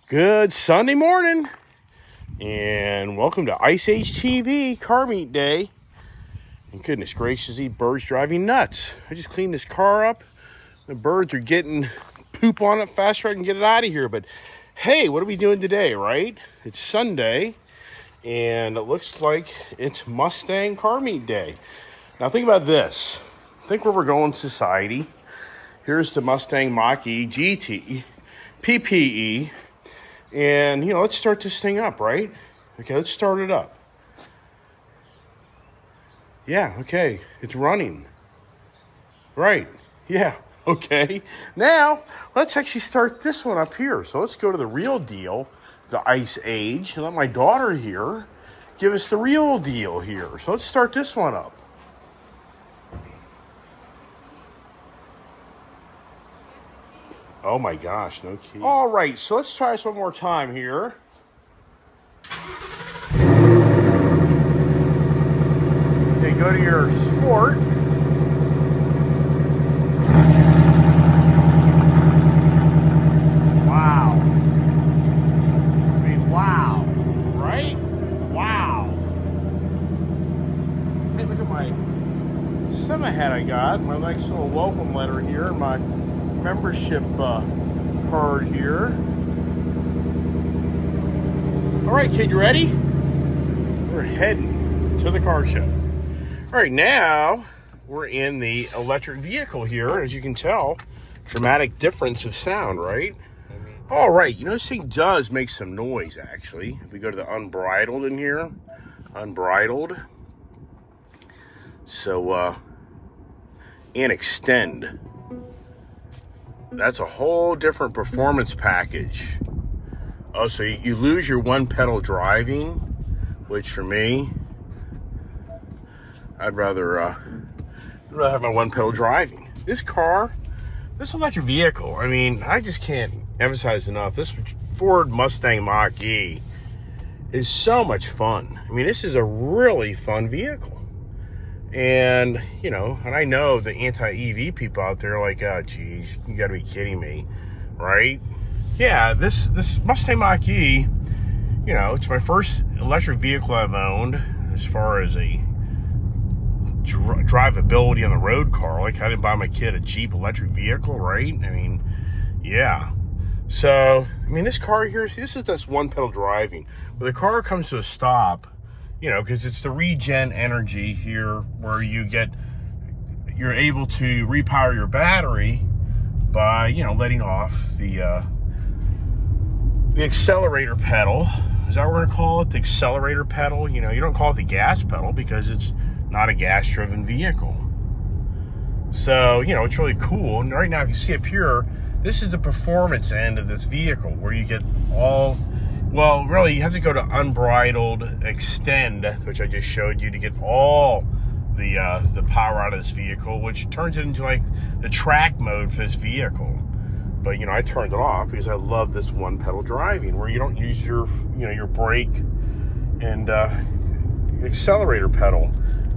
Good Sunday morning, and welcome to Ice Age TV Car Meet Day. And goodness gracious, these birds drive me nuts. I just cleaned this car up. The birds are getting poop on it faster I can get it out of here. But hey, what are we doing today, right? It's Sunday, and it looks like it's Mustang Car Meet Day. Now think about this. Think where we're going in society. Here's the Mustang Mach-E GT, PPE. And, let's start this thing up, right? Okay, let's start it up. Yeah, okay, it's running. Right, yeah, okay. Now, let's actually start this one up here. So let's go to the real deal, the Ice Age, and let my daughter here give us the real deal here. So let's start this one up. Oh my gosh, no key. All right, so let's try this one more time here. Okay, go to your sport. Wow. I mean, wow, right? Wow. Hey, look at my semi-hat I got. My nice little welcome letter here and my membership card here. All right, kid, you ready? We're heading to the car show. All right, now we're in the electric vehicle here. As you can tell, dramatic difference of sound, right? All right, this thing does make some noise, actually. If we go to the unbridled in here, unbridled. So, and extend. That's a whole different performance package. Oh, so you lose your one pedal driving, which for me, I'd rather have my one pedal driving. This electric vehicle, I mean, I just can't emphasize enough. This Ford Mustang Mach-E is so much fun. I mean, this is a really fun vehicle. And, and I know the anti-EV people out there are like, oh, geez, you gotta be kidding me, right? Yeah, this Mustang Mach-E, it's my first electric vehicle I've owned as far as a drivability on the road car. Like, I didn't buy my kid a cheap electric vehicle, right? I mean, yeah. So, this car here, this is just one pedal driving. When the car comes to a stop, because it's the regen energy here where you're able to repower your battery by, letting off the accelerator pedal. Is that what we're gonna call it? The accelerator pedal? You don't call it the gas pedal because it's not a gas-driven vehicle. So, it's really cool. And right now, if you see up here, this is the performance end of this vehicle where you get really, you have to go to unbridled extend, which I just showed you, to get all the power out of this vehicle, which turns it into like the track mode for this vehicle. But I turned it off because I love this one pedal driving where you don't use your brake and accelerator pedal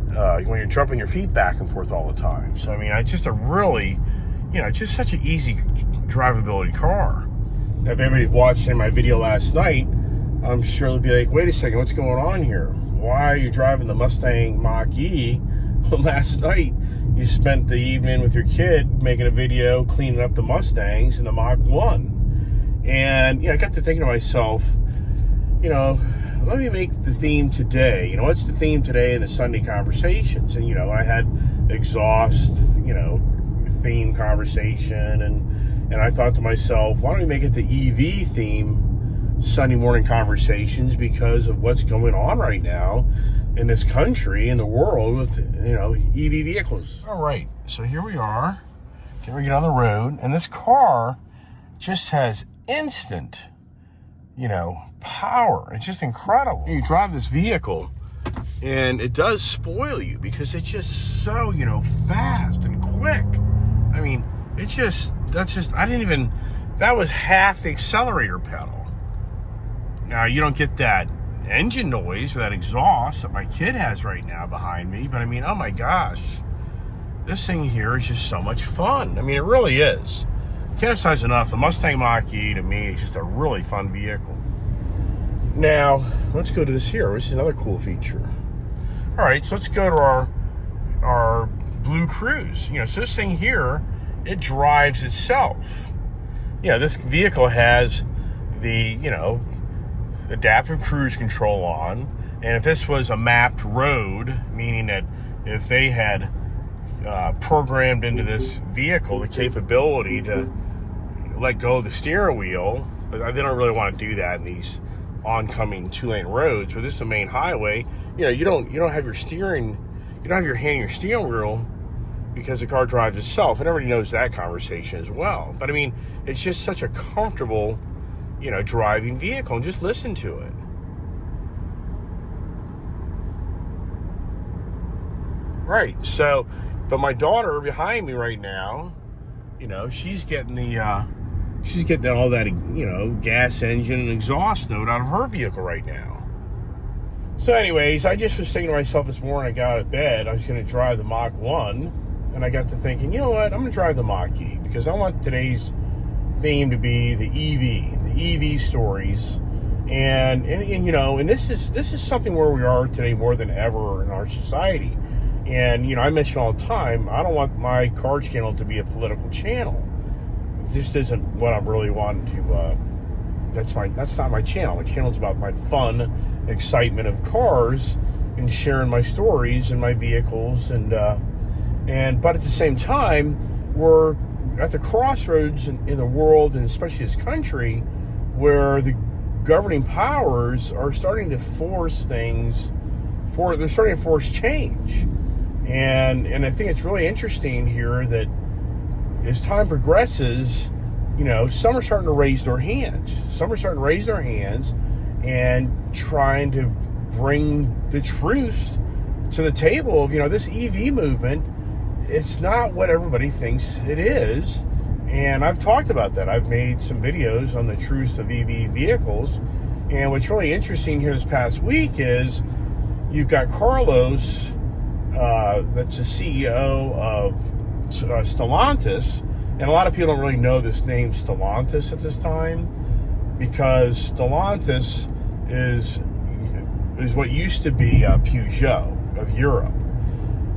when you're jumping your feet back and forth all the time. So it's just a really, just such an easy drivability car. Now, if anybody's watching my video last night, I'm sure they'll be like, wait a second, what's going on here? Why are you driving the Mustang Mach-E? Well, last night, you spent the evening with your kid making a video cleaning up the Mustangs in the Mach-1. And, I got to thinking to myself, let me make the theme today. What's the theme today in the Sunday conversations? And, I had exhaust, theme conversation, and I thought to myself, why don't we make it the EV theme Sunday morning conversations because of what's going on right now in this country and the world with, EV vehicles. All right, so here we are. Here we get on the road, and this car just has instant, power. It's just incredible. You drive this vehicle, and it does spoil you because it's just so, fast and quick. That was half the accelerator pedal. Now, you don't get that engine noise or that exhaust that my kid has right now behind me, but oh my gosh, this thing here is just so much fun. It really is. can't emphasize enough, the Mustang Mach-E to me is just a really fun vehicle. Now, let's go to this here. This is another cool feature. All right, so let's go to our Blue Cruise. So this thing here, it drives itself. This vehicle has the, adaptive cruise control on. And if this was a mapped road, meaning that if they had programmed into this vehicle the capability to let go of the steering wheel, but they don't really want to do that in these oncoming 2-lane roads. But this is a main highway. You don't have your hand on your steering wheel because the car drives itself. And everybody knows that conversation as well. But I mean, it's just such a comfortable, driving vehicle. And just listen to it. Right. So, but my daughter behind me right now, she's getting all that, gas engine and exhaust note out of her vehicle right now. So anyways, I just was thinking to myself this morning, I got out of bed, I was going to drive the Mach 1, and I got to thinking, you know what, I'm going to drive the Mach-E, because I want today's theme to be the EV stories. And this is something where we are today more than ever in our society. And, I mention all the time, I don't want my car channel to be a political channel. This isn't what I'm really wanting to, that's not my channel. My channel's about my fun, excitement of cars and sharing my stories and my vehicles. But at the same time, we're at the crossroads in the world, and especially this country, where the governing powers are starting to force things, they're starting to force change. And I think it's really interesting here that as time progresses, some are starting to raise their hands. Some are starting to raise their hands and trying to bring the truth to the table of, this EV movement. It's not what everybody thinks it is. And I've talked about that. I've made some videos on the truth of EV vehicles. And what's really interesting here this past week is you've got Carlos, that's the CEO of Stellantis, and a lot of people don't really know this name Stellantis at this time, because Stellantis is what used to be Peugeot of Europe,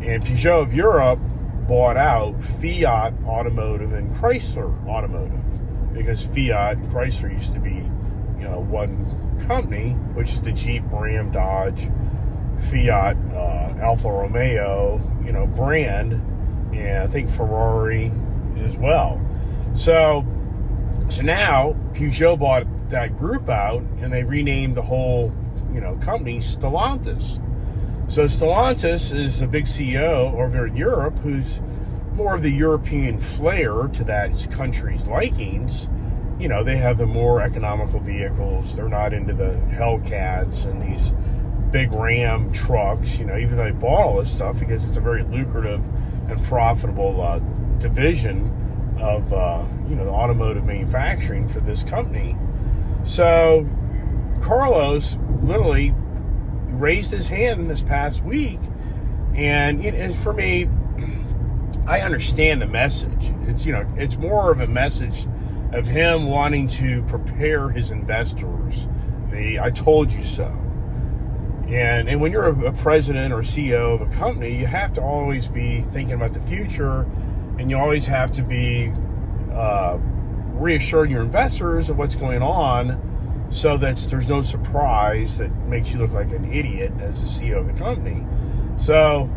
and Peugeot of Europe bought out Fiat Automotive and Chrysler Automotive, because Fiat and Chrysler used to be one company, which is the Jeep, Ram, Dodge, Fiat, Alfa Romeo, brand, and I think Ferrari as well. So now Peugeot bought that group out, and they renamed the whole, company Stellantis. So Stellantis is a big CEO over in Europe who's more of the European flair to that country's likings. They have the more economical vehicles. They're not into the Hellcats and these big Ram trucks, even though they bought all this stuff because it's a very lucrative and profitable division of, the automotive manufacturing for this company. So Carlos literally raised his hand this past week, and for me, I understand the message. It's more of a message of him wanting to prepare his investors. I told you so. And when you're a president or CEO of a company, you have to always be thinking about the future, and you always have to be reassuring your investors of what's going on, so that there's no surprise that makes you look like an idiot as the CEO of the company. So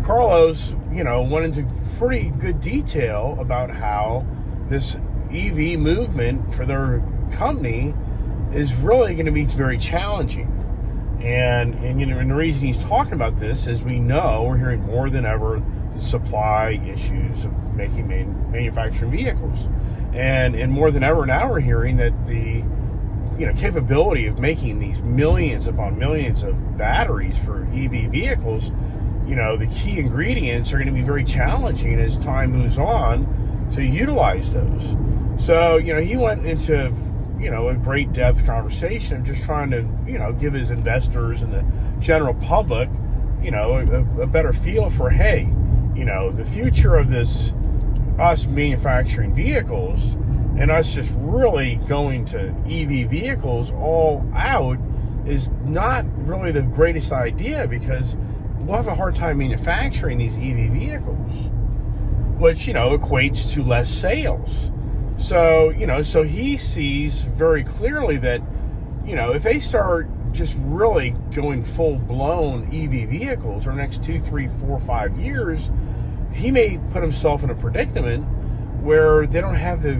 Carlos, went into pretty good detail about how this EV movement for their company is really going to be very challenging. And the reason he's talking about this is we're hearing more than ever the supply issues of manufacturing vehicles. And more than ever now we're hearing that the capability of making these millions upon millions of batteries for EV vehicles, the key ingredients are going to be very challenging as time moves on to utilize those. So, he went into a great depth conversation of just trying to, give his investors and the general public, a better feel for, hey, the future of this us manufacturing vehicles and us just really going to EV vehicles all out is not really the greatest idea, because we'll have a hard time manufacturing these EV vehicles, which, equates to less sales. So, so he sees very clearly that, if they start just really going full-blown EV vehicles over the next 2, 3, 4, 5 years, he may put himself in a predicament where they don't have the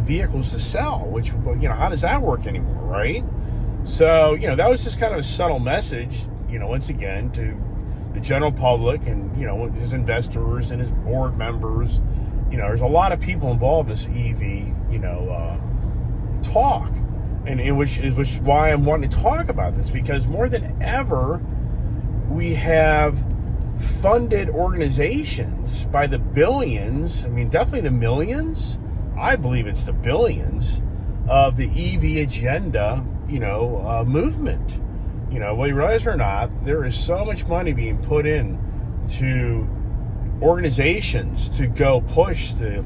vehicles to sell, which, how does that work anymore, right? So, that was just kind of a subtle message, once again, to the general public and, his investors and his board members. There's a lot of people involved in this EV, talk. And which is why I'm wanting to talk about this, because more than ever, we have funded organizations by the billions, definitely the millions, I believe it's the billions, of the EV agenda, movement. Whether you realize it or not, there is so much money being put in to organizations to go push the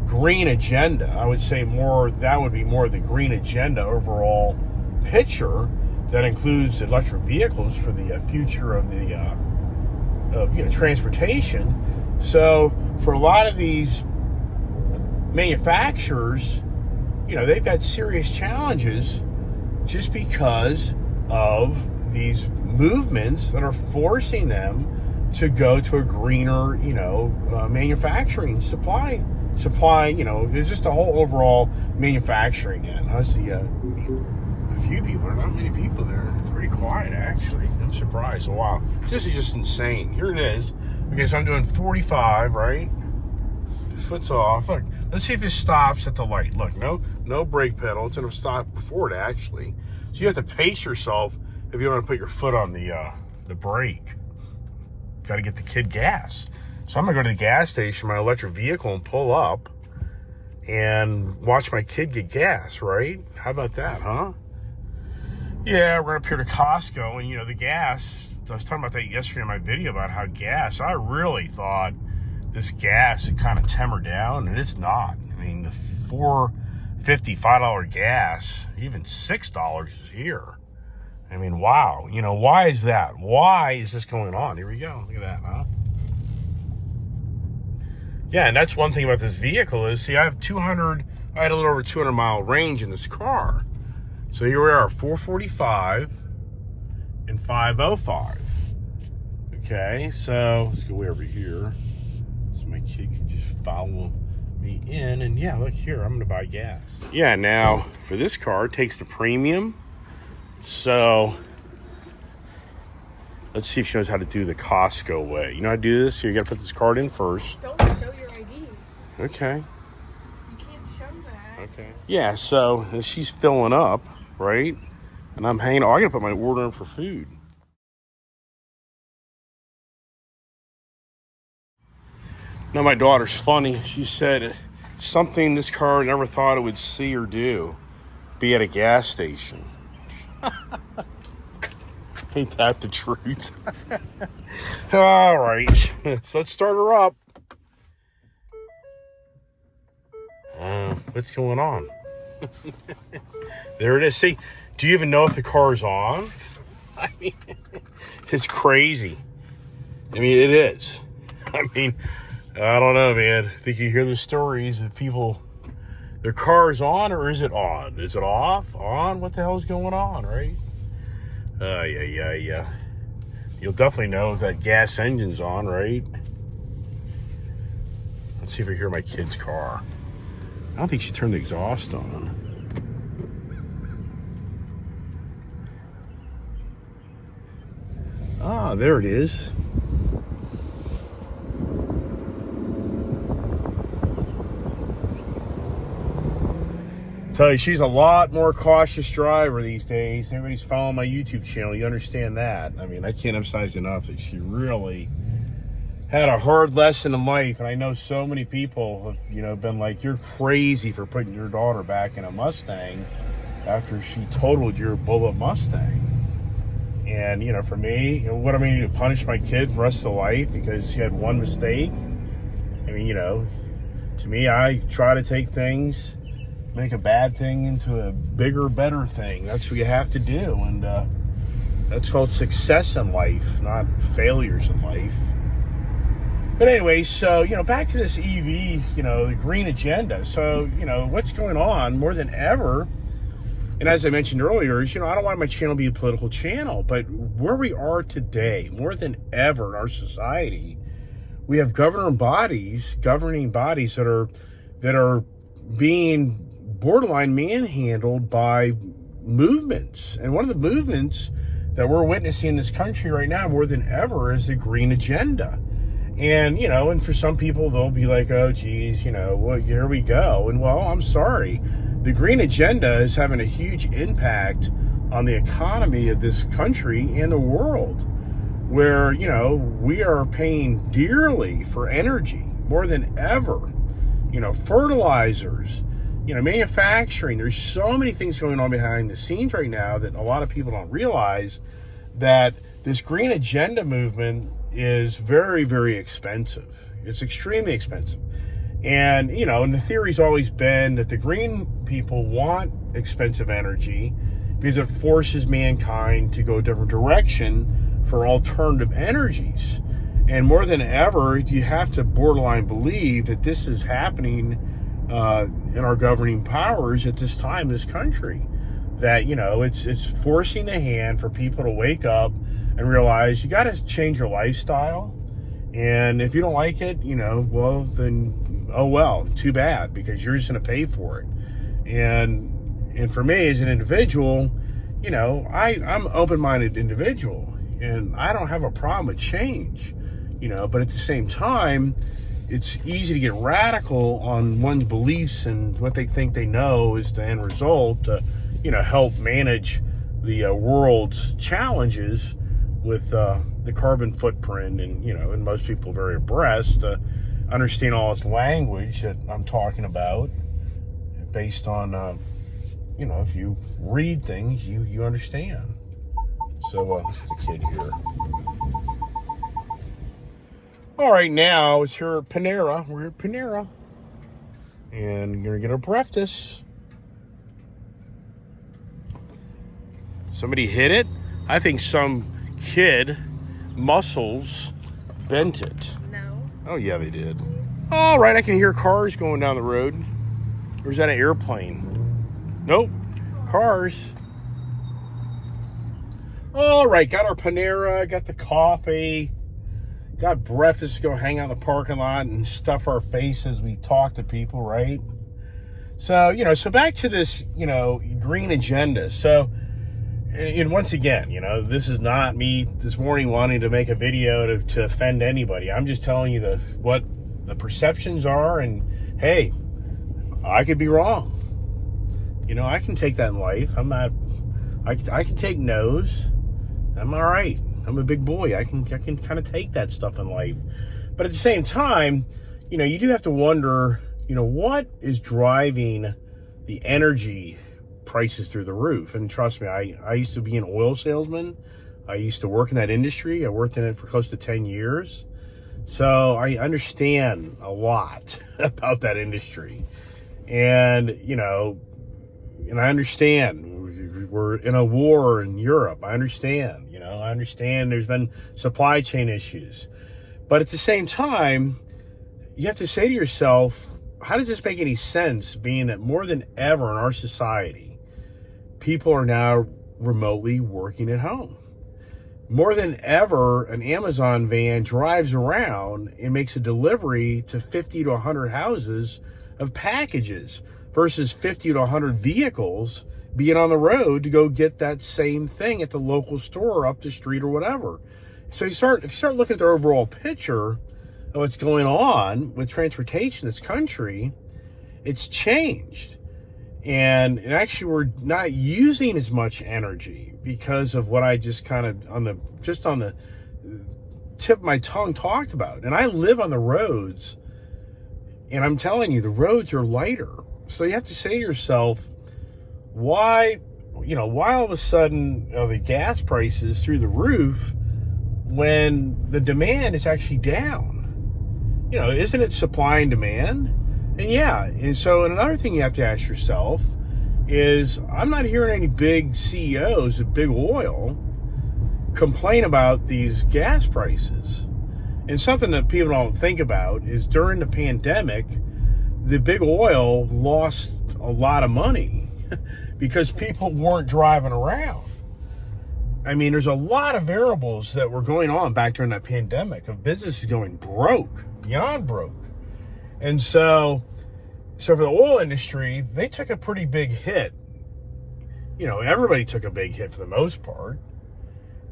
green agenda. I would say that would be more the green agenda overall picture that includes electric vehicles for the future of the transportation. So for a lot of these manufacturers, they've got serious challenges just because of these movements that are forcing them to go to a greener, manufacturing supply, it's just a whole overall manufacturing end. I see a few people, there are not many people there. It's pretty quiet, actually. I'm surprised. Oh, wow. This is just insane. Here it is. Okay, so I'm doing 45, right? The foot's off. Look, let's see if this stops at the light. Look, no brake pedal. It's going to stop before it, actually. So you have to pace yourself if you want to put your foot on the brake. Got to get the kid gas. So I'm going to go to the gas station, my electric vehicle, and pull up and watch my kid get gas, right? How about that, huh? Yeah, we're up here to Costco, and, the gas, I was talking about that yesterday in my video about how gas, I really thought this gas had kind of tempered down, and it's not. The $4.50, $5 gas, even $6 is here. Wow. Why is that? Why is this going on? Here we go. Look at that, huh? Yeah, and that's one thing about this vehicle is, see, I had a little over 200 mile range in this car. So here we are, 445 and 505. Okay, so let's go way over here so my kid can just follow me in. And yeah, look here, I'm gonna buy gas. Yeah, now for this car, it takes the premium. So let's see if she knows how to do the Costco way. You know how to do this? So you gotta put this card in first. Don't show your ID. Okay. You can't show that. Okay. Yeah, so she's filling up, right? And I'm hanging. I gotta put my order in for food. Now my daughter's funny. She said something this car never thought it would see or do. Be at a gas station. Ain't that the truth? All right. So let's start her up. What's going on? There it is. See, do you even know if the car's on? It's crazy. It is. I don't know, man. I think you hear the stories of people, their car's on, or is it on? Is it off? On? What the hell is going on, right? Yeah. You'll definitely know if that gas engine's on, right? Let's see if I hear my kid's car. I don't think she turned the exhaust on. Ah, there it is. Tell you, she's a lot more cautious driver these days. Everybody's following my YouTube channel. You understand that. I can't emphasize enough that she really had a hard lesson in life. And I know so many people have, been like, you're crazy for putting your daughter back in a Mustang after she totaled your bullet Mustang. And, for me, what am I going to do? Punish my kid for the rest of life because she had one mistake? I mean, to me, I try to take things, make a bad thing into a bigger, better thing. That's what you have to do. And that's called success in life, not failures in life. But anyway, so, back to this EV, the green agenda. So, what's going on more than ever, and as I mentioned earlier, is, I don't want my channel to be a political channel, but where we are today, more than ever in our society, we have governing bodies that are being borderline manhandled by movements. And one of the movements that we're witnessing in this country right now more than ever is the green agenda. And, and for some people, they'll be like, oh, geez, well, here we go. And, well, I'm sorry. The green agenda is having a huge impact on the economy of this country and the world, where, we are paying dearly for energy more than ever. Fertilizers, manufacturing. There's so many things going on behind the scenes right now that a lot of people don't realize, that this green agenda movement is very, very expensive. It's extremely expensive. And, and the theory's always been that the green people want expensive energy because it forces mankind to go a different direction for alternative energies. And more than ever, you have to borderline believe that this is happening in our governing powers at this time in this country. That, it's forcing the hand for people to wake up and realize you got to change your lifestyle. And if you don't like it, well, then, oh, well, too bad, because you're just going to pay for it. And for me as an individual, I'm an open-minded individual, and I don't have a problem with change, but at the same time, it's easy to get radical on one's beliefs and what they think they know is the end result to, help manage the world's challenges with the carbon footprint. And, and most people are very abreast to understand all this language that I'm talking about based on, if you read things, you understand. So, the kid here. All right, now it's here at Panera. We're at Panera. And we're going to get our breakfast. Somebody hit it. I think some kid muscles bent it. No. Oh, yeah, they did. All right, I can hear cars going down the road. Or is that an airplane? Nope. Cars. All right, got our Panera, got the coffee, got breakfast to go hang out in the parking lot and stuff our faces. We talk to people, right? So, so back to this, green agenda. So, and once again, this is not me this morning wanting to make a video to offend anybody. I'm just telling you what the perceptions are, and hey, I could be wrong. I can take that in life. I can take no's. I'm all right. I'm a big boy. I can kind of take that stuff in life. But at the same time, you do have to wonder, what is driving the energy prices through the roof. And trust me, I used to be an oil salesman. I used to work in that industry. I worked in it for close to 10 years. So I understand a lot about that industry. And, and I understand we're in a war in Europe. I understand, I understand there's been supply chain issues. But at the same time, you have to say to yourself, how does this make any sense, being that more than ever in our society, people are now remotely working at home? More than ever, an Amazon van drives around and makes a delivery to 50 to 100 houses of packages versus 50 to 100 vehicles being on the road to go get that same thing at the local store up the street or whatever. So if you start looking at the overall picture of what's going on with transportation in this country, it's changed. And actually, we're not using as much energy because of what I just kind of on the tip of my tongue talked about. And I live on the roads, and I'm telling you, the roads are lighter. So you have to say to yourself, why all of a sudden the gas prices through the roof when the demand is actually down? isn't it supply and demand? And yeah, and so another thing you have to ask yourself is, I'm not hearing any big CEOs of big oil complain about these gas prices. And something that people don't think about is during the pandemic, the big oil lost a lot of money because people weren't driving around. I mean, there's a lot of variables that were going on back during that pandemic of businesses going broke, beyond broke. And so for the oil industry, they took a pretty big hit. Everybody took a big hit for the most part.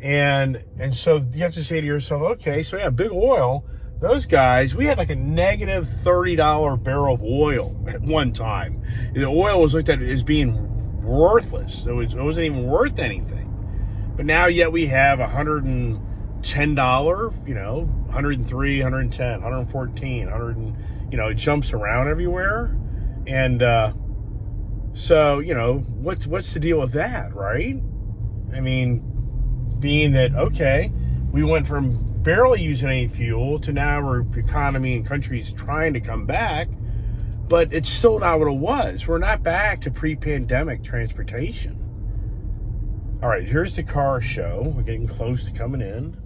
And so you have to say to yourself, okay, so yeah, big oil, those guys, we had like a negative $30 barrel of oil at one time. The oil was looked at as being worthless. It wasn't even worth anything. But now yet we have $110, $103, $110, $114, it jumps around everywhere. And so, what's the deal with that, right? I mean, being that, okay, we went from barely using any fuel to now our economy and countries trying to come back, but it's still not what it was. We're not back to pre-pandemic transportation. All right, here's the car show. We're getting close to coming in.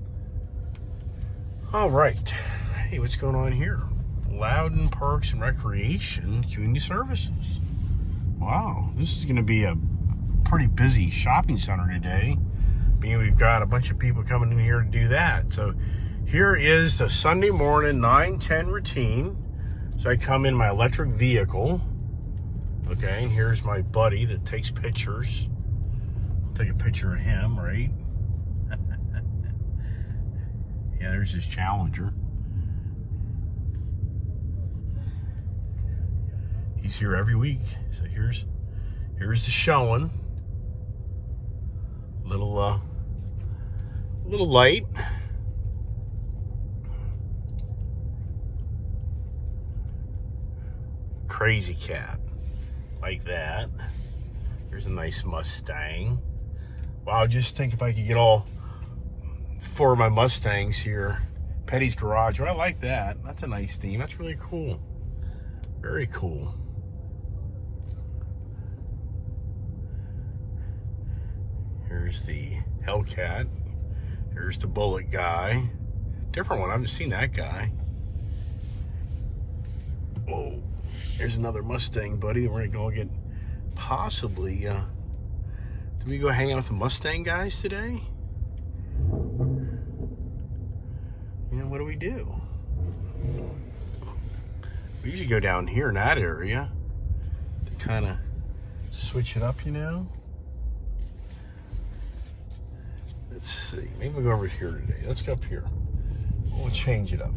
All right. Hey, what's going on here? Loudon Parks and Recreation Community Services. Wow, this is going to be a pretty busy shopping center today. We've got a bunch of people coming in here to do that. So here is the Sunday morning 9-10 routine. So I come in my electric vehicle. Okay, and here's my buddy that takes pictures. I'll take a picture of him, right? Yeah, there's his Challenger. He's here every week. So here's the showing. Little light. Crazy cat. Like that. Here's a nice Mustang. Wow, just think if I could get all 4 of my Mustangs here. Petty's Garage. Oh, I like that. That's a nice theme. That's really cool. Very cool. Here's the Hellcat. Here's the Bullet guy. Different one. I haven't seen that guy. Whoa. Here's another Mustang buddy that we're going to go get possibly. Do we go hang out with the Mustang guys today? What do we do? We usually go down here in that area to kind of switch it up, Let's see. Maybe we'll go over here today. Let's go up here. We'll change it up.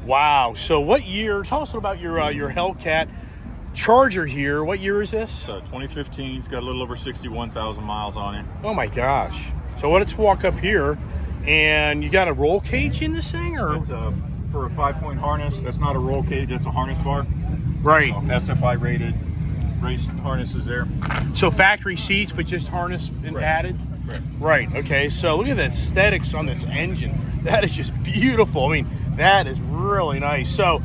Wow. So what year, tell us about your Hellcat Charger here. What year is this? 2015. It's got a little over 61,000 miles on it. Oh my gosh. So let's walk up here, and you got a roll cage in this thing, or? It's for a 5-point harness. That's not a roll cage, that's a harness bar. Right. SFI rated race harnesses there. So factory seats, but just harness and added? Right. Okay. So look at the aesthetics on this engine. That is just beautiful. I mean, that is really nice. So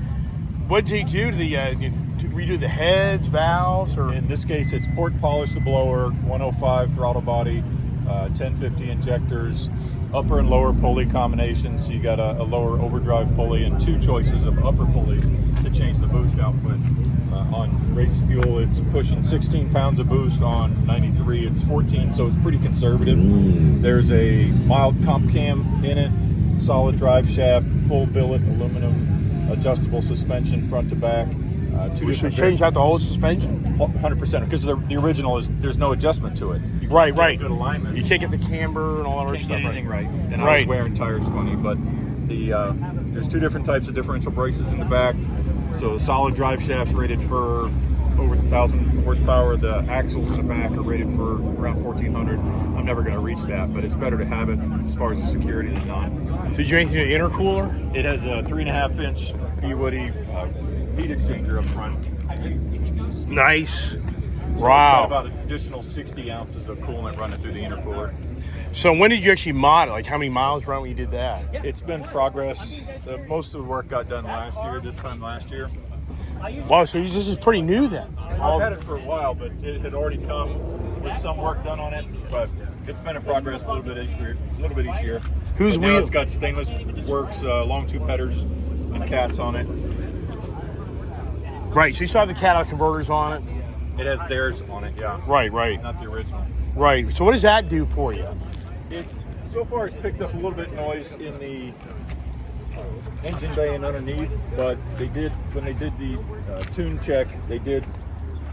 what did you do to the to redo the heads, valves, or? In this case, it's port polish the blower, 105 throttle body, 1050 injectors, upper and lower pulley combinations. So you got a lower overdrive pulley and 2 choices of upper pulleys to change the boost output. On race fuel, it's pushing 16 pounds of boost. On 93, it's 14, so it's pretty conservative. There's a mild comp cam in it, solid drive shaft, full billet aluminum, adjustable suspension front to back, Two We should different change out the whole suspension. 100% because the original is there's no adjustment to it. You can't Right, get right. Good alignment. You can't get the camber and all that other Can't stuff. get anything right. And I Right. was wearing tires funny, but there's two different types of differential braces in the back. So solid drive shafts rated for over 1,000 horsepower. The axles in the back are rated for around 1,400. I'm never going to reach that, but it's better to have it as far as the security than not. So did you do anything to the intercooler? It has a 3.5-inch Peabody heat exchanger up front. Nice. So It's got Wow. about an additional 60 ounces of coolant running through the intercooler. So when did you actually mod it? Like how many miles run when you did that? It's been progress. Most of the work got done this time last year. Wow, so this is pretty new then. I've had it for a while, but it had already come with some work done on it. But it's been in progress a little bit each year. Whose But now wheel? It's got stainless works, long tube headers, and cats on it. Right, so you saw the catalytic converters on it? It has theirs on it, yeah. Right, right, Not the original. right. So what does that do for you? It so far has picked up a little bit of noise in the engine bay and underneath, but when they did the tune check, they did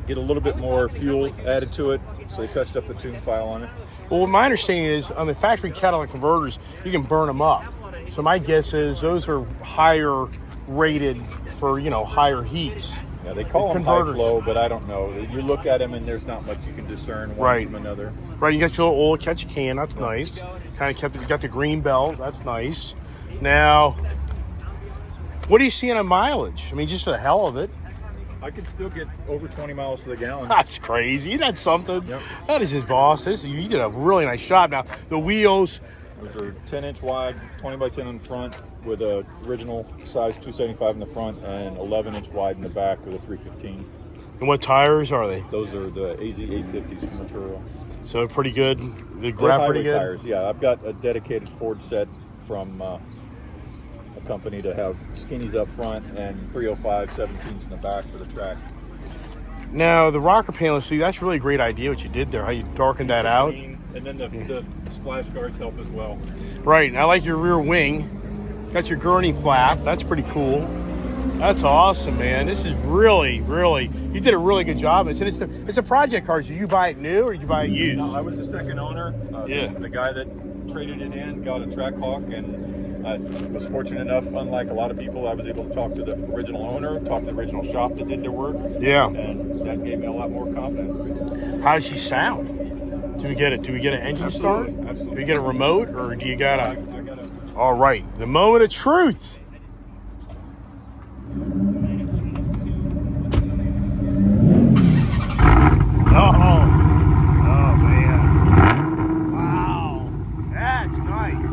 get a little bit more fuel added to it, so they touched up the tune file on it. Well, my understanding is on the factory catalytic converters, you can burn them up. So my guess is those are higher rated for, higher heats. Yeah, they call them high flow, but I don't know. You look at them and there's not much you can discern one Right. from another. Right, you got your little oil catch can, that's nice. Kind of you got the green belt, that's nice. Now, what are you seeing on mileage? I mean, just for the hell of it. I could still get over 20 miles to the gallon. That's crazy. That's something. Yep. That is his boss. You did a really nice job. Now, the wheels, Those are 10-inch wide, 20 by 10 in the front with a original size 275 in the front and 11-inch wide in the back with a 315. and what tires are they? Those are the AZ 850s from Arturo. So they're pretty good. They They're grab highway pretty good. tires. Yeah, I've got a dedicated Ford set from a company to have skinnies up front and 305 17s in the back for the track. Now, the rocker panel, see, that's really a great idea what you did there, how you darkened that out. And then the splash guards help as well. Right, and I like your rear wing. Got your gurney flap. That's pretty cool. That's awesome, man. This is really, really, you did a really good job. It's a project car. So you buy it new or did you buy it used? No, I was the second owner. Yeah. The guy that traded it in got a Trackhawk, and I was fortunate enough, unlike a lot of people, I was able to talk to the original owner, talk to the original shop that did their work. Yeah. And that gave me a lot more confidence. How does she sound? Do we get an engine start? Absolutely. Do we get a remote or do you got I a... got a All right, the moment of truth. Oh man. Wow. That's nice.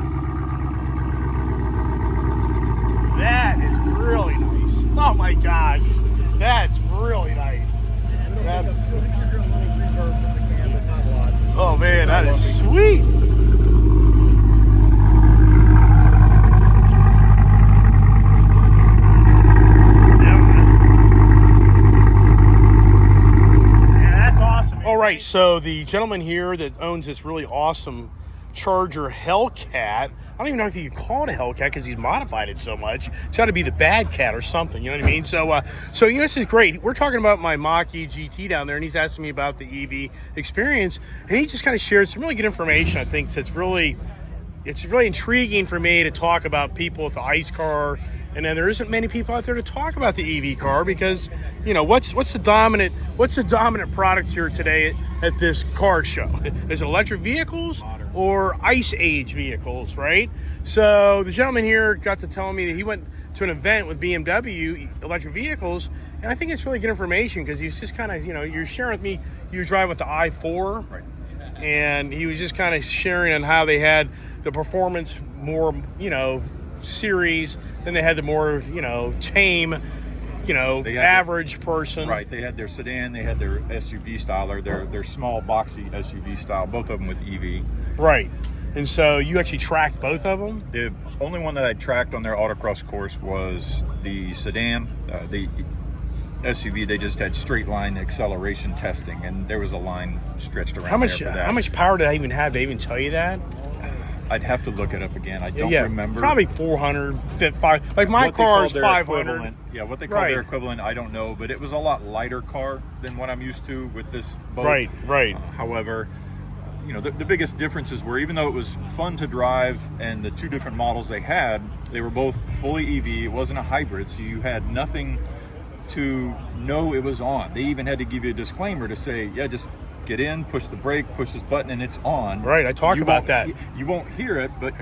That is really nice. Oh my gosh. That's really nice. Oh man, that is sweet. All right, so the gentleman here that owns this really awesome Charger Hellcat, I don't even know if you can call it a Hellcat because he's modified it so much. It's got to be the bad cat or something, you know what I mean? So, this is great. We're talking about my Mach-E GT down there, and he's asking me about the EV experience, and he just kind of shared some really good information, I think, it's really intriguing for me to talk about people with the ICE car. And then there isn't many people out there to talk about the EV car because, what's the dominant product here today at this car show? Is it electric vehicles or ICE age vehicles, right? So the gentleman here got to tell me that he went to an event with BMW electric vehicles, and I think it's really good information because he's just kind of, you're sharing with me, you were driving with the i4, Right. and he was just kind of sharing on how they had the performance more, series, then they had the more, tame, average person. Right, they had their sedan, they had their SUV style, or their small boxy SUV style, both of them with EV. Right. And so you actually tracked both of them? The only one that I tracked on their autocross course was the sedan. The SUV, they just had straight line acceleration testing, and there was a line stretched around How much there for that. how much power did I even have to even tell you that? I'd have to look it up again. I don't remember. Probably 400, 5. Like my What they car call is their 500. equivalent. Yeah, what they call their equivalent, I don't know, but it was a lot lighter car than what I'm used to with this boat. Right. However, the biggest differences were, even though it was fun to drive and the two different models they were both fully EV. It wasn't a hybrid, so you had nothing to know it was on. They even had to give you a disclaimer to say, yeah, just get in, push the brake, push this button, and it's on. Right, I talked about that. You won't hear it, but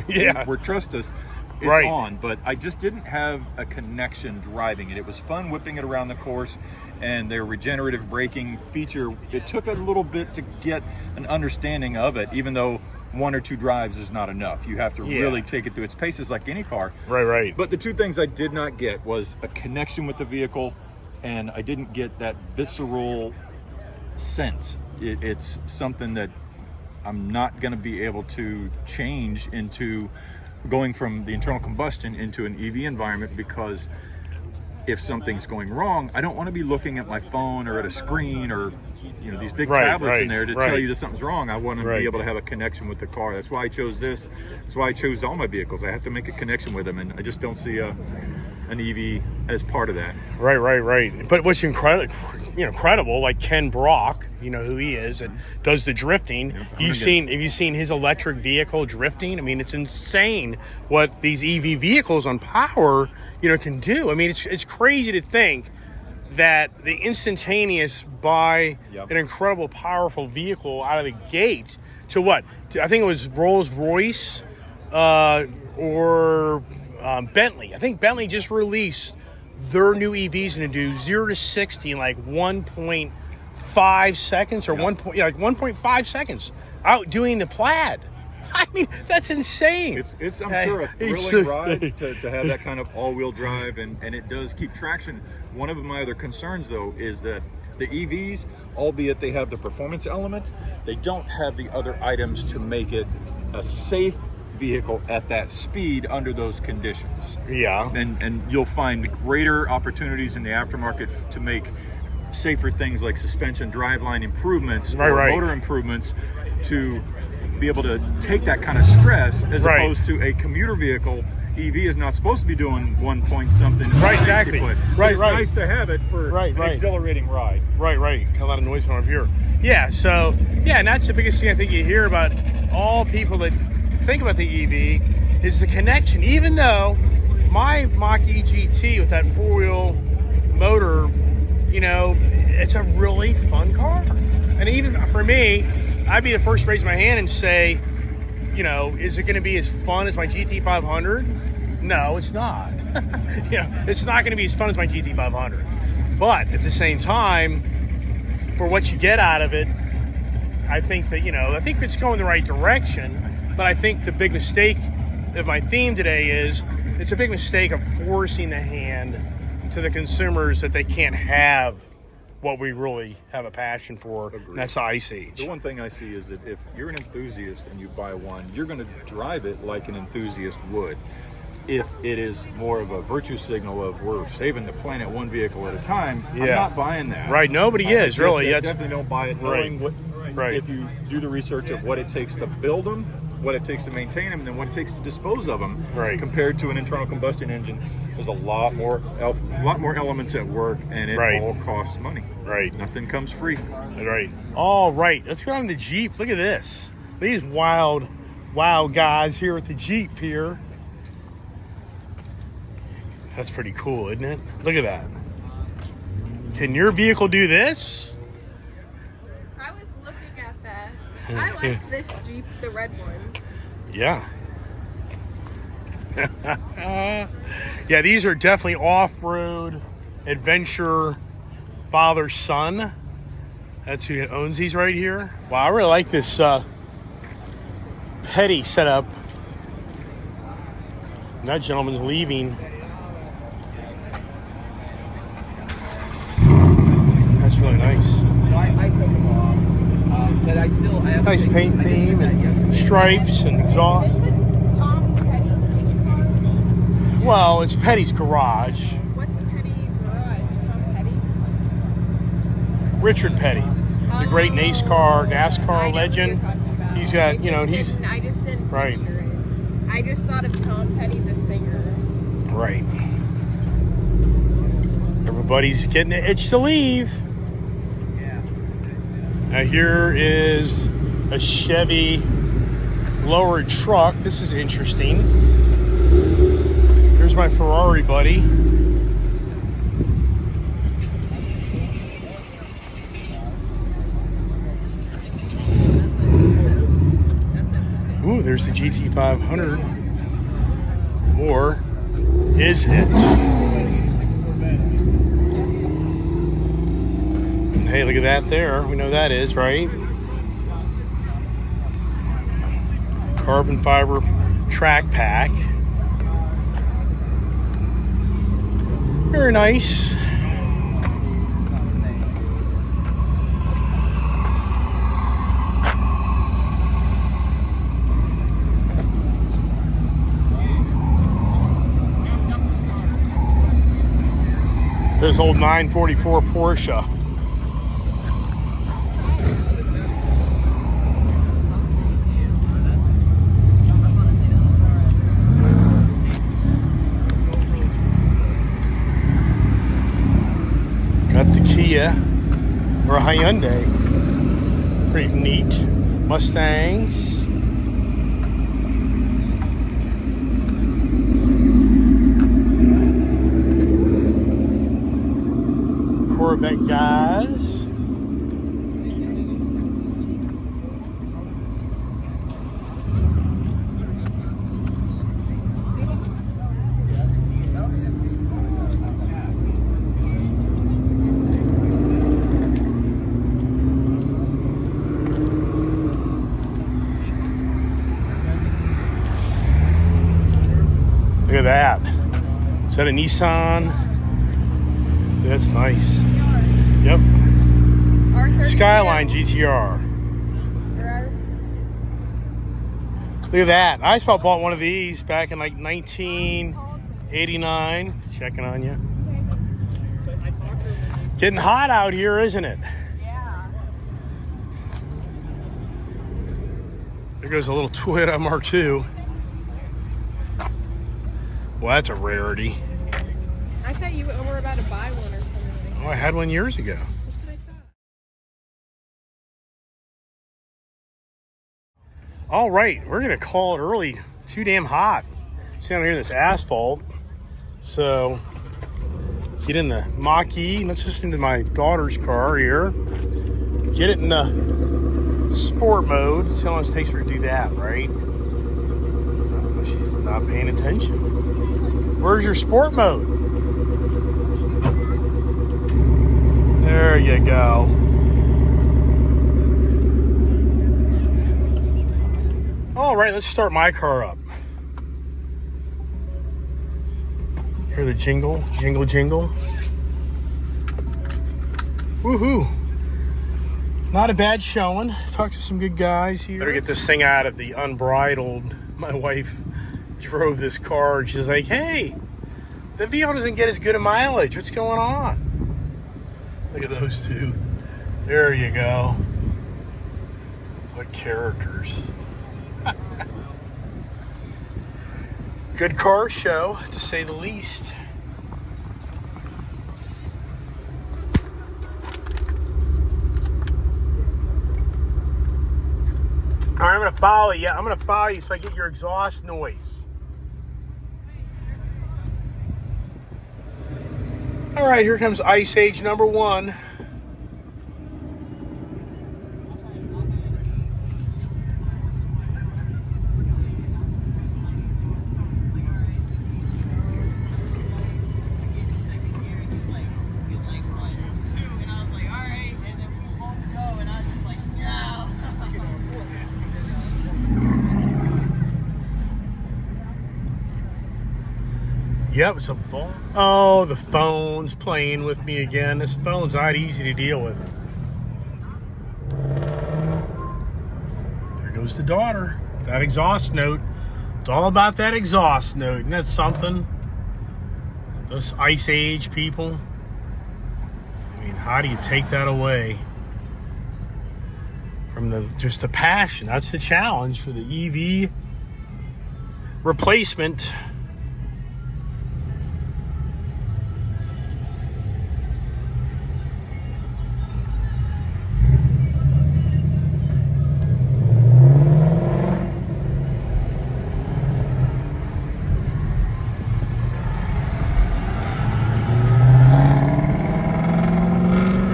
trust us, it's on. But I just didn't have a connection driving it. It was fun whipping it around the course, and their regenerative braking feature, it took a little bit to get an understanding of it, even though 1 or 2 drives is not enough. You have to really take it through its paces like any car. Right. But the two things I did not get was a connection with the vehicle, and I didn't get that visceral sense. It's something that I'm not going to be able to change into going from the internal combustion into an EV environment, because if something's going wrong, I don't want to be looking at my phone or at a screen or these big tablets in there to tell you that something's wrong. I want to be able to have a connection with the car. That's why I chose this. That's why I chose all my vehicles. I have to make a connection with them, and I just don't see an EV as part of that. Right. But what's incredible, like Ken Brock, you know who he is, and does the drifting. Have you seen his electric vehicle drifting? I mean, it's insane what these EV vehicles on power, can do. I mean, it's crazy to think that the instantaneous buy an incredible, powerful vehicle out of the gate to what? I think it was Rolls-Royce or Bentley. I think Bentley just released their new EVs and to do 0 to 60 in like 1.5 seconds or 1.5 seconds, outdoing the Plaid. I mean, that's insane. It's I'm sure a thrilling ride to have that kind of all-wheel drive, and it does keep traction. One of my other concerns, though, is that the EVs, albeit they have the performance element, they don't have the other items to make it a safe vehicle at that speed under those conditions. Yeah. And you'll find greater opportunities in the aftermarket to make safer things like suspension, driveline improvements, or motor improvements, to be able to take that kind of stress, as opposed to a commuter vehicle. EV is not supposed to be doing 1 point something. Exactly. It's nice to have it for an exhilarating ride. Right. A lot of noise from up here. Yeah. So and that's the biggest thing I think you hear about all people that think about the EV is the connection. Even though my Mach-E GT with that 4-wheel motor, it's a really fun car. And even for me, I'd be the first to raise my hand and say, is it going to be as fun as my GT500? No, it's not. It's not going to be as fun as my GT500. But at the same time, for what you get out of it, I think that, I think it's going the right direction. But I think the big mistake of my theme today is it's a big mistake of forcing the hand to the consumers that they can't have what we really have a passion for. Agreed. And that's the Ice Age. The one thing I see is that if you're an enthusiast and you buy one, you're going to drive it like an enthusiast would. If it is more of a virtue signal of we're saving the planet one vehicle at a time, I'm not buying that. Right, nobody is, really. I definitely don't buy it knowing what, if you do the research of what it takes to build them, what it takes to maintain them, and then what it takes to dispose of them, compared to an internal combustion engine, there's a lot more elements at work, and it all costs money. Right. Nothing comes free. Right. All right. Let's go on the Jeep. Look at this. These wild guys here with the Jeep here. That's pretty cool, isn't it? Look at that. Can your vehicle do this? I was looking at that. I like this Jeep, the red one. Yeah. Yeah, these are definitely off-road adventure father-son. That's who owns these right here. Wow, I really like this Petty setup. And that gentleman's leaving. That's really nice. So I took them off, but I have Nice paint theme and stripes and Is exhaust. this a Tom Petty car? Well, it's Petty's garage. What's a Petty garage? Tom Petty? Richard Petty, the great NASCAR I know who legend. you're talking about. He's got, I just he's didn't right. picture it. I just thought of Tom Petty, the singer. Right. Everybody's getting an itch to leave. Yeah. Now here is a Chevy lowered truck. This is interesting. Here's my Ferrari buddy. Ooh, there's the GT500. Or is it? And hey, look at that there. We know that is, right? Carbon fiber track pack. Very nice. This old 944 Porsche. Got the Kia or a Hyundai. Pretty neat. Mustangs. Corvette guys. Look at that. Is that a Nissan? That's nice. Yep. R32. Skyline GTR. Look at that. I just bought one of these back in like 1989. Checking on you. Getting hot out here, isn't it? Yeah. There goes a little Toyota MR2. Well, that's a rarity. I thought you were about to buy one or something. Oh, I had one years ago. That's what I thought. All right, we're gonna call it early. Too damn hot. Standing here in this asphalt. So get in the Mach-E. Let's listen to my daughter's car here. Get it in the sport mode. See how long it takes her to do that, right? She's not paying attention. Where's your sport mode? There you go. All right, let's start my car up. Hear the jingle, jingle, jingle. Woohoo. Not a bad showing. Talked to some good guys here. Better get this thing out of the unbridled. My wife drove this car and she's like, hey, the vehicle doesn't get as good a mileage. What's going on? Look at those two. There you go. What characters. Good car show, to say the least. All right, I'm going to follow you. I'm going to follow you so I get your exhaust noise. All right, here comes Ice Age number 1. Yep, it's a ball. Oh, the phone's playing with me again. This phone's not easy to deal with. There goes the daughter. That exhaust note. It's all about that exhaust note. Isn't that something? Those Ice Age people. I mean, how do you take that away from just the passion? That's the challenge for the EV replacement.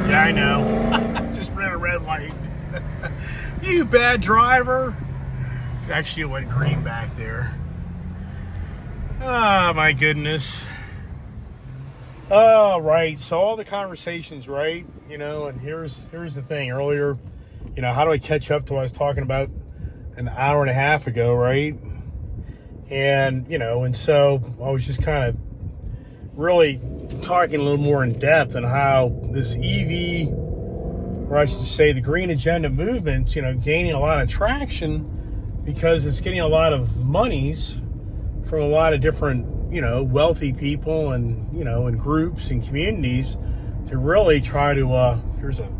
Yeah, I know. Just ran a red light. You bad driver. Actually, it went green back there. Oh, my goodness. Oh, right. So all the conversations, right? You know, and here's the thing. Earlier, you know, how do I catch up to what I was talking about an hour and a half ago, right? And, you know, and so I was just kind of really talking a little more in depth on how this EV, or I should say the green agenda movement, you know, gaining a lot of traction because it's getting a lot of monies from a lot of different, you know, wealthy people and, you know, and groups and communities to really try to, here's a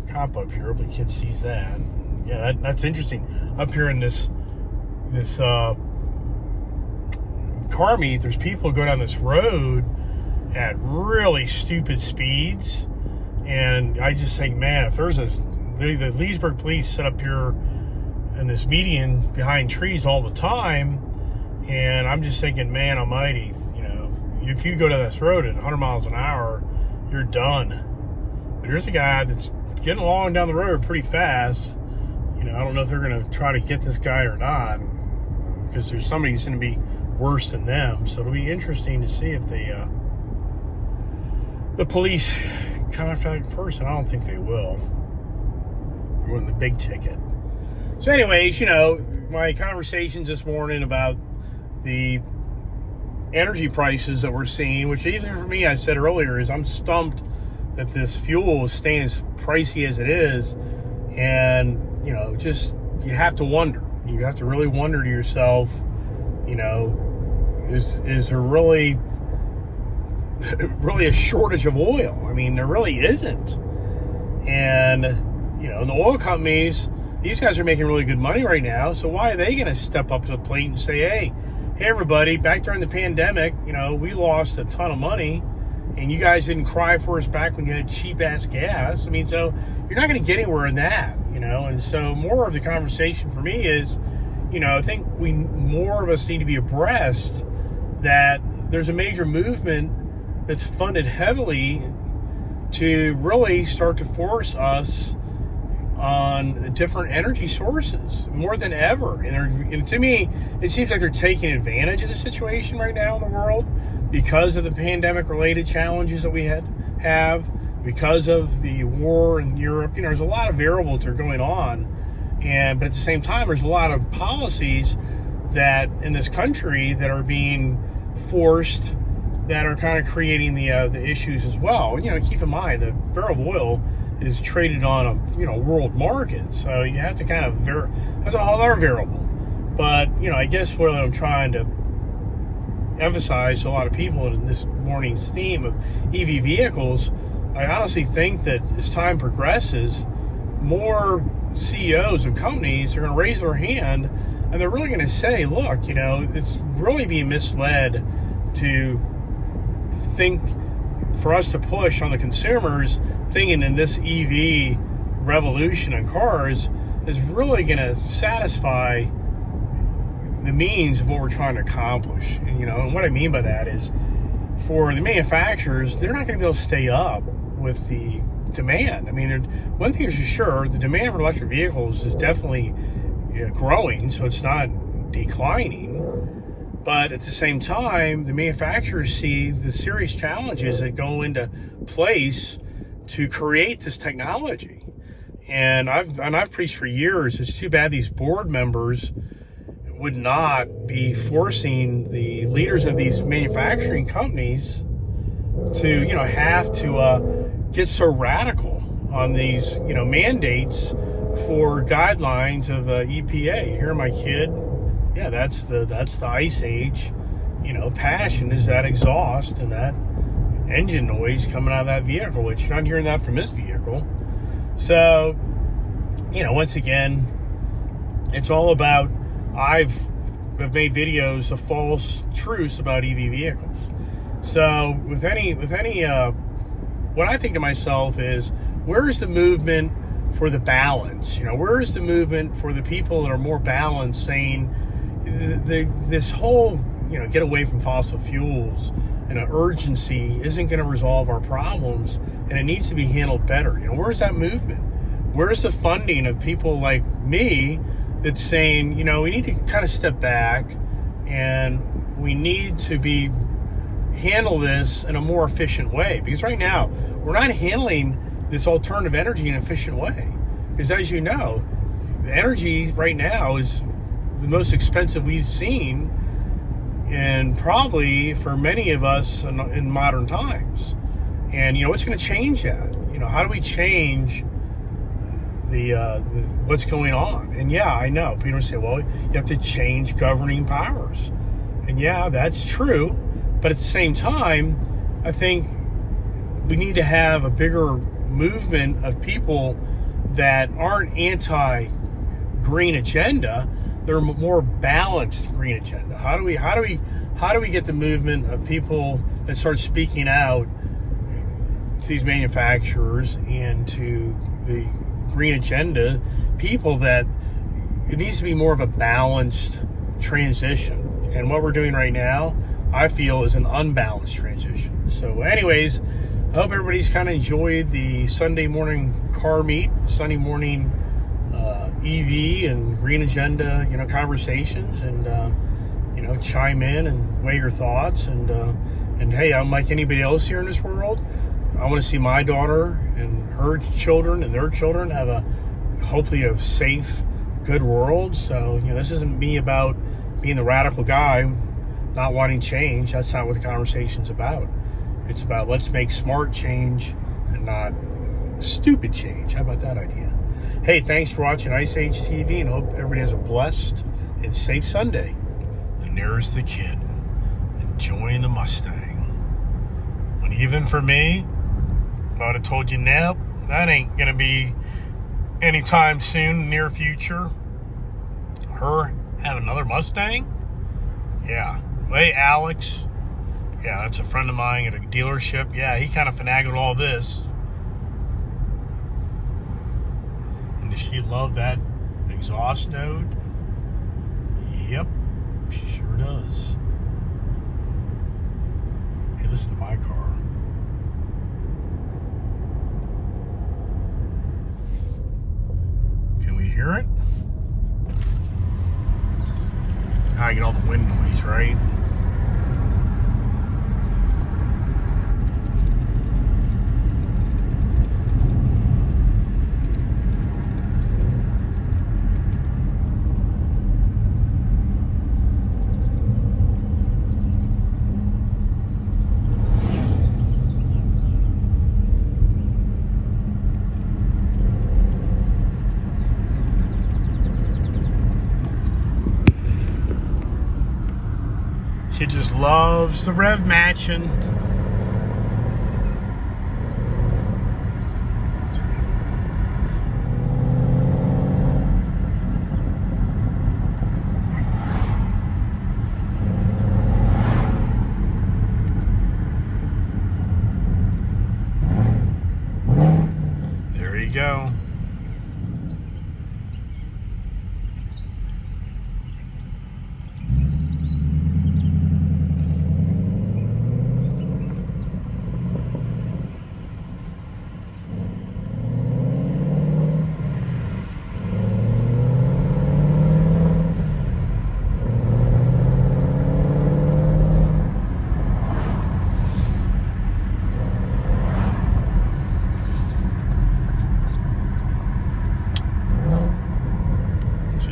cop up here. Hopefully kid sees that. Yeah, that's interesting. Up here in this car meet, there's people who go down this road at really stupid speeds. And I just think, man, if there's the Leesburg police set up here in this median behind trees all the time, and I'm just thinking, man almighty, you know, if you go down this road at 100 miles an hour, you're done. But here's a guy that's getting along down the road pretty fast. You know, I don't know if they're going to try to get this guy or not, because there's somebody who's going to be worse than them. So it'll be interesting to see if the police come after that person. I don't think they will. We're in the big ticket. So anyways, you know, my conversations this morning about the energy prices that we're seeing, which even for me, I said earlier, is I'm stumped that this fuel is staying as pricey as it is. And, you know, just, you have to wonder. You have to really wonder to yourself, you know, is there really a shortage of oil? I mean, there really isn't. And, you know, the oil companies, these guys are making really good money right now. So why are they going to step up to the plate and say, hey, everybody, back during the pandemic, you know, we lost a ton of money and you guys didn't cry for us back when you had cheap ass gas. I mean, so you're not going to get anywhere in that, you know? And so more of the conversation for me is, you know, I think more of us need to be abreast that there's a major movement that's funded heavily to really start to force us on different energy sources more than ever. And to me, it seems like they're taking advantage of the situation right now in the world because of the pandemic-related challenges that we have, because of the war in Europe. You know, there's a lot of variables that are going on, but at the same time, there's a lot of policies that in this country that are being forced that are kind of creating the issues as well. You know, keep in mind the barrel of oil is traded on a world market, so you have to kind of that's a whole other variable. But you know, I guess what I'm trying to emphasize to a lot of people in this morning's theme of EV vehicles, I honestly think that as time progresses, more CEOs of companies are going to raise their hand and they're really going to say, look, you know, it's really being misled to think for us to push on the consumers thinking in this EV revolution in cars is really going to satisfy the means of what we're trying to accomplish. And, you know, and what I mean by that is for the manufacturers, they're not going to be able to stay up with the demand. I mean, one thing is for sure, the demand for electric vehicles is definitely growing, so it's not declining. But at the same time, the manufacturers see the serious challenges that go into place to create this technology. And I've preached for years, it's too bad these board members would not be forcing the leaders of these manufacturing companies to, you know, have to get so radical on these, you know, mandates for guidelines of EPA. Here, my kid, yeah, that's the ice age, you know, passion is that exhaust and that engine noise coming out of that vehicle, which you're not hearing that from this vehicle. So, you know, once again, it's all about, I've have made videos of false truths about EV vehicles. So with any what I think to myself is, where is the movement for the balance? Where is the movement for the people that are more balanced, saying this whole, get away from fossil fuels and an urgency isn't going to resolve our problems, and it needs to be handled better. Where's that movement? Where's the funding of people like me that's saying, we need to kind of step back and we need to handle this in a more efficient way? Because right now, we're not handling this alternative energy in an efficient way. Because as you know, the energy right now is the most expensive we've seen, and probably for many of us in modern times. And what's going to change that? How do we change the what's going on? And yeah, I know people say, well, you have to change governing powers, and yeah, that's true. But at the same time, I think we need to have a bigger movement of people that aren't anti-green agenda. They're more balanced green agenda. How do we get the movement of people that start speaking out to these manufacturers and to the green agenda people, that it needs to be more of a balanced transition? And what we're doing right now, I feel, is an unbalanced transition. So anyways, I hope everybody's kind of enjoyed the Sunday morning car meet, Sunday morning EV and green agenda, conversations, and chime in and weigh your thoughts. And hey, I'm like anybody else here in this world. I want to see my daughter and her children and their children have hopefully a safe, good world. So this isn't me about being the radical guy not wanting change. That's not what the conversation's about. It's about, let's make smart change and not stupid change. How about that idea? Hey, thanks for watching Ice Age TV, and hope everybody has a blessed and safe Sunday. And there's the kid enjoying the Mustang. But even for me, I would have told you, nope, that ain't going to be anytime soon, near future. Her have another Mustang? Yeah. Hey, Alex. Yeah, that's a friend of mine at a dealership. Yeah, he kind of finagled all this. And does she love that exhaust node? Yep, she sure does. Hey, listen to my car. Can we hear it? I get all the wind noise, right? Kid just loves the rev matching. There you go.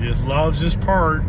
Just loves this part.